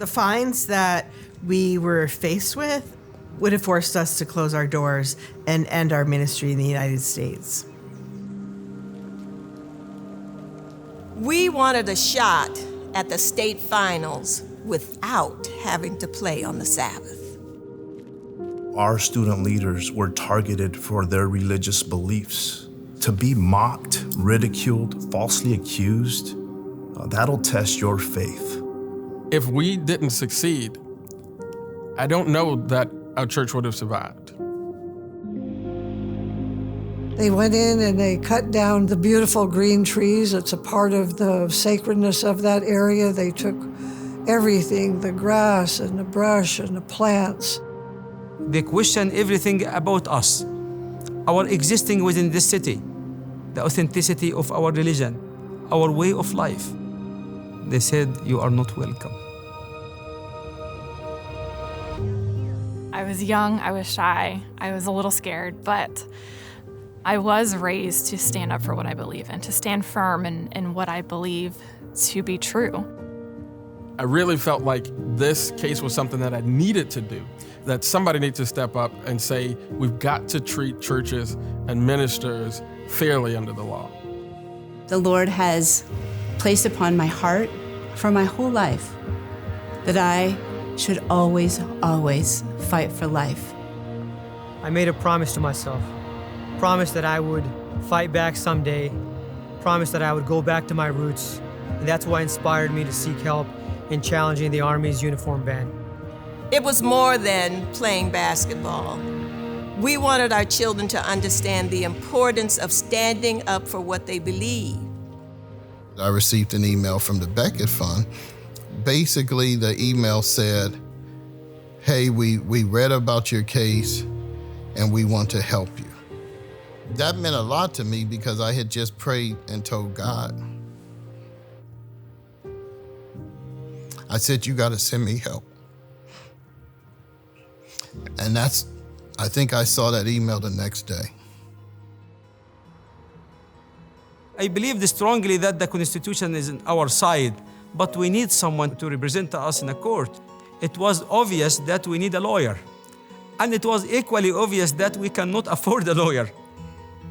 The fines that we were faced with would have forced us to close our doors and end our ministry in the United States. We wanted a shot at the state finals without having to play on the Sabbath. Our student leaders were targeted for their religious beliefs. To be mocked, ridiculed, falsely accused, that'll test your faith. If we didn't succeed, I don't know that our church would have survived. They went in and they cut down the beautiful green trees. It's a part of the sacredness of that area. They took everything, the grass and the brush and the plants. They questioned everything about us, our existing within this city, the authenticity of our religion, our way of life. They said, "You are not welcome." I was young, I was shy, I was a little scared, but I was raised to stand up for what I believe in, to stand firm in what I believe to be true. I really felt like this case was something that I needed to do, that somebody needs to step up and say, we've got to treat churches and ministers fairly under the law. The Lord has placed upon my heart for my whole life that I should always, always fight for life. I made a promise to myself. Promise that I would fight back someday. Promise that I would go back to my roots. And that's what inspired me to seek help in challenging the Army's uniform ban. It was more than playing basketball. We wanted our children to understand the importance of standing up for what they believe. I received an email from the Becket Fund. Basically, the email said, "Hey, we read about your case and we want to help you." That meant a lot to me because I had just prayed and told God. I said, "You got to send me help." And I think I saw that email the next day. I believe strongly that the Constitution is on our side, but we need someone to represent us in a court. It was obvious that we need a lawyer. And it was equally obvious that we cannot afford a lawyer.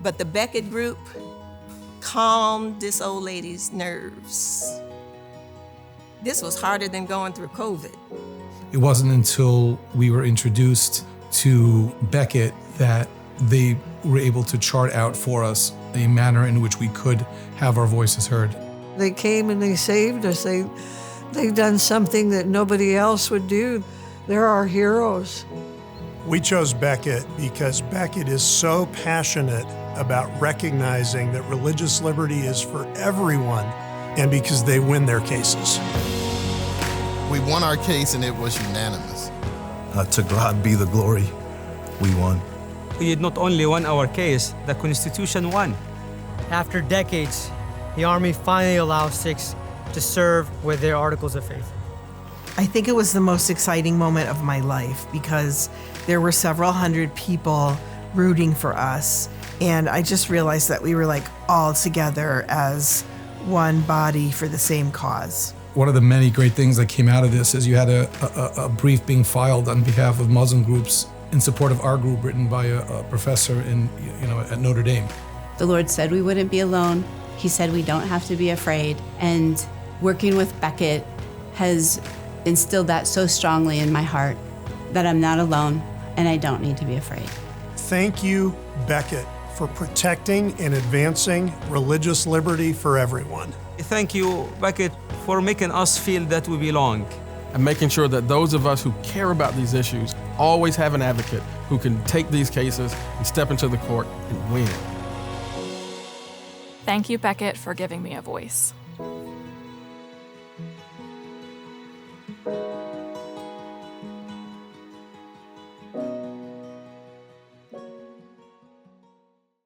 But the Becket group calmed this old lady's nerves. This was harder than going through COVID. It wasn't until we were introduced to Becket that they were able to chart out for us a manner in which we could have our voices heard. They came and they saved us. They've done something that nobody else would do. They're our heroes. We chose Becket because Becket is so passionate about recognizing that religious liberty is for everyone, and because they win their cases. We won our case and it was unanimous. To God be the glory. We won. We did not only won our case, the Constitution won. After decades, the Army finally allows Sikhs to serve with their articles of faith. I think it was the most exciting moment of my life because there were several hundred people rooting for us. And I just realized that we were like all together as one body for the same cause. One of the many great things that came out of this is you had a brief being filed on behalf of Muslim groups in support of our group, written by a professor at Notre Dame. The Lord said we wouldn't be alone. He said we don't have to be afraid. And working with Becket has instilled that so strongly in my heart that I'm not alone and I don't need to be afraid. Thank you, Becket, for protecting and advancing religious liberty for everyone. Thank you, Becket, for making us feel that we belong. And making sure that those of us who care about these issues always have an advocate who can take these cases and step into the court and win. Thank you, Becket, for giving me a voice.